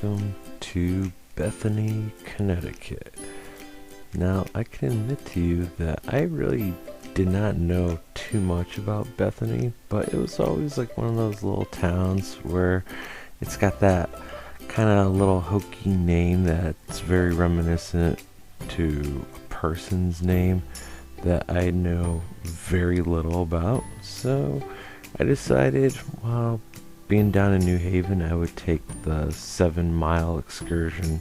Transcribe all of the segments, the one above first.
welcome to Bethany, Connecticut. Now, I can admit to you that I really did not know too much about Bethany, but it was always like one of those little towns where it's got that kind of little hokey name that's very reminiscent to a person's name that I know very little about. So I decided, well, being down in New Haven, I would take the 7-mile excursion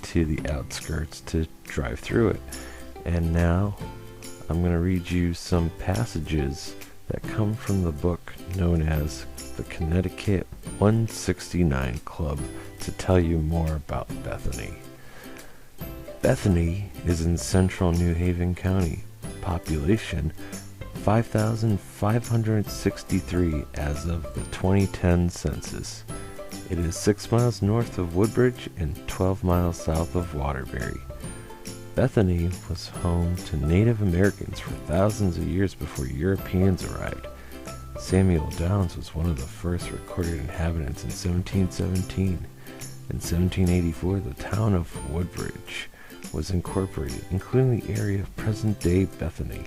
to the outskirts to drive through it. And now I'm going to read you some passages that come from the book known as the Connecticut 169 Club to tell you more about Bethany. Bethany is in central New Haven County. Population 5,563 as of the 2010 census. It is 6 miles north of Woodbridge and 12 miles south of Waterbury. Bethany was home to Native Americans for thousands of years before Europeans arrived. Samuel Downs was one of the first recorded inhabitants in 1717. In 1784, the town of Woodbridge was incorporated, including the area of present-day Bethany.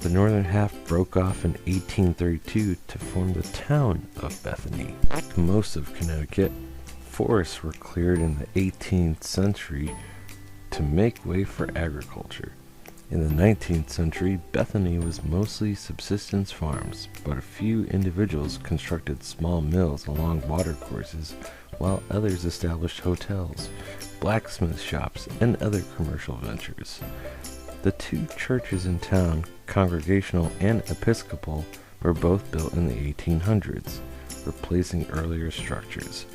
The northern half broke off in 1832 to form the town of Bethany. Most of Connecticut, forests were cleared in the 18th century to make way for agriculture. In the 19th century, Bethany was mostly subsistence farms, but a few individuals constructed small mills along watercourses, while others established hotels, blacksmith shops, and other commercial ventures. The two churches in town, Congregational and Episcopal, were both built in the 1800s, replacing earlier structures.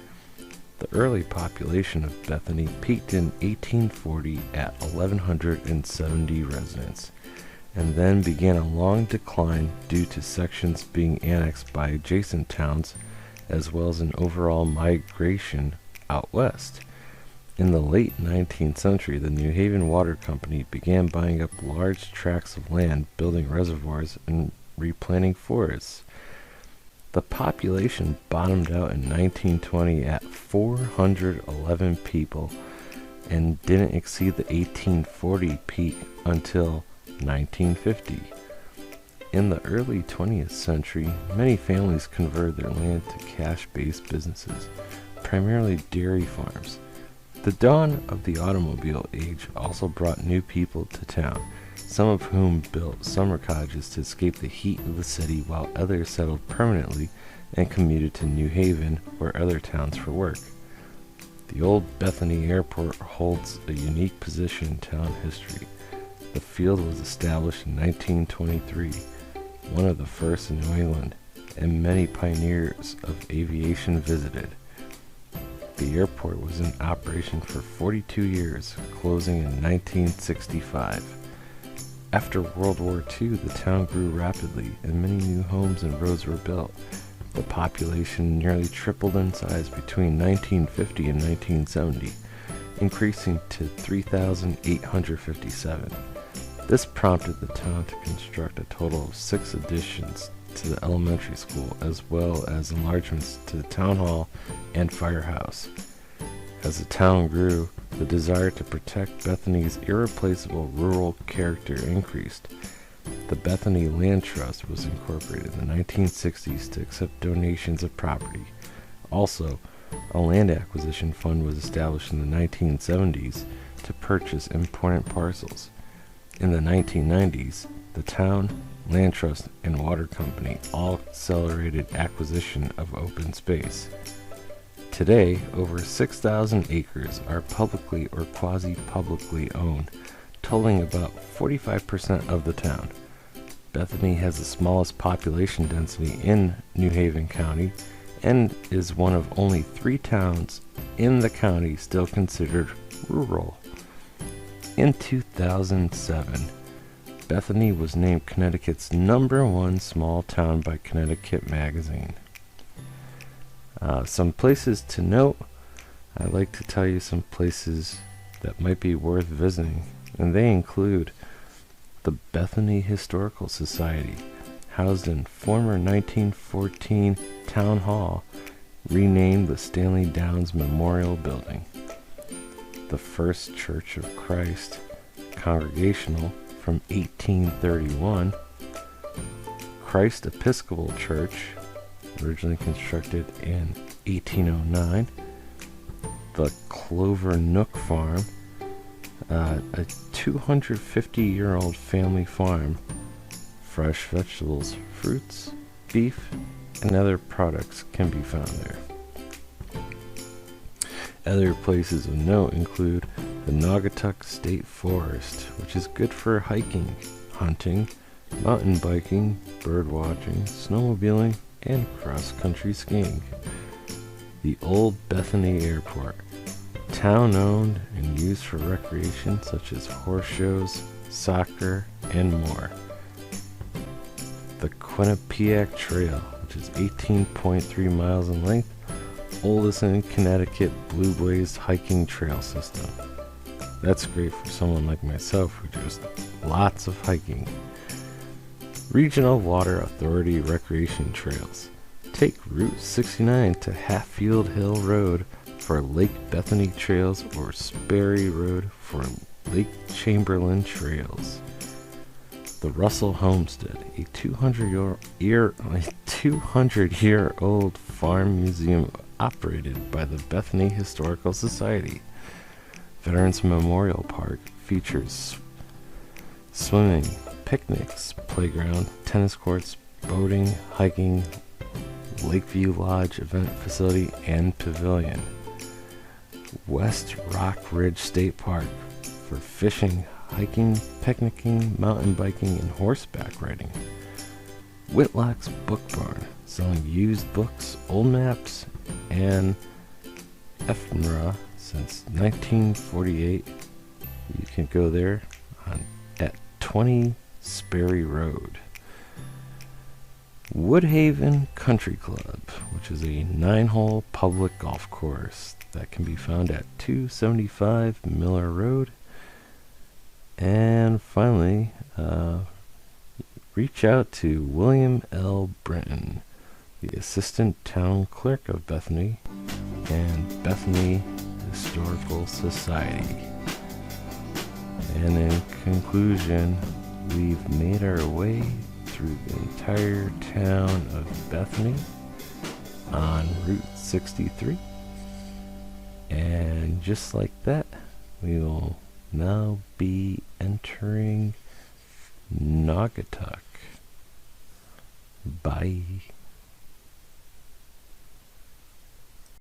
The early population of Bethany peaked in 1840 at 1,170 residents, and then began a long decline due to sections being annexed by adjacent towns, as well as an overall migration out west. In the late 19th century, the New Haven Water Company began buying up large tracts of land, building reservoirs, and replanting forests. The population bottomed out in 1920 at 411 people and didn't exceed the 1840 peak until 1950. In the early 20th century, many families converted their land to cash-based businesses, primarily dairy farms. The dawn of the automobile age also brought new people to town, some of whom built summer cottages to escape the heat of the city, while others settled permanently and commuted to New Haven or other towns for work. The old Bethany Airport holds a unique position in town history. The field was established in 1923, one of the first in New England, and many pioneers of aviation visited. The airport was in operation for 42 years, closing in 1965. After World War II, the town grew rapidly, and many new homes and roads were built. The population nearly tripled in size between 1950 and 1970, increasing to 3,857. This prompted the town to construct a total of 6 additions to the elementary school, as well as enlargements to the town hall and firehouse. As the town grew, the desire to protect Bethany's irreplaceable rural character increased. The Bethany Land Trust was incorporated in the 1960s to accept donations of property. Also, a land acquisition fund was established in the 1970s to purchase important parcels. In the 1990s, the town, Land Trust, and Water Company all accelerated acquisition of open space. Today, over 6,000 acres are publicly or quasi-publicly owned, totaling about 45% of the town. Bethany has the smallest population density in New Haven County and is one of only 3 towns in the county still considered rural. In 2007, Bethany was named Connecticut's #1 small town by Connecticut Magazine. Some places to note. I'd like to tell you some places that might be worth visiting, and they include the Bethany Historical Society, housed in former 1914 Town Hall, renamed the Stanley Downs Memorial Building. The First Church of Christ Congregational from 1831. Christ Episcopal Church, originally constructed in 1809. The Clover Nook Farm, a 250-year-old family farm. Fresh vegetables, fruits, beef, and other products can be found there. Other places of note include the Naugatuck State Forest, which is good for hiking, hunting, mountain biking, bird watching, snowmobiling, and cross-country skiing. The Old Bethany Airport, town-owned and used for recreation such as horse shows, soccer, and more. The Quinnipiac Trail, which is 18.3 miles in length, oldest in Connecticut blue-blazed hiking trail system. That's great for someone like myself who does lots of hiking. Regional Water Authority Recreation Trails. Take Route 69 to Hatfield Hill Road for Lake Bethany Trails or Sperry Road for Lake Chamberlain Trails. The Russell Homestead, a 200-year-old farm museum operated by the Bethany Historical Society. Veterans Memorial Park features swimming, picnics, playground, tennis courts, boating, hiking, Lakeview Lodge event facility, and pavilion. West Rock Ridge State Park for fishing, hiking, picnicking, mountain biking, and horseback riding. Whitlock's Book Barn, selling used books, old maps, and ephemera since 1948. You can go there at 20 Sperry Road. Woodhaven Country Club, which is a 9-hole public golf course that can be found at 275 Miller Road. And finally, reach out to William L. Brenton, the Assistant Town Clerk of Bethany and Bethany Historical Society. And in conclusion, we've made our way through the entire town of Bethany on Route 63. And just like that, we will now be entering Naugatuck. Bye.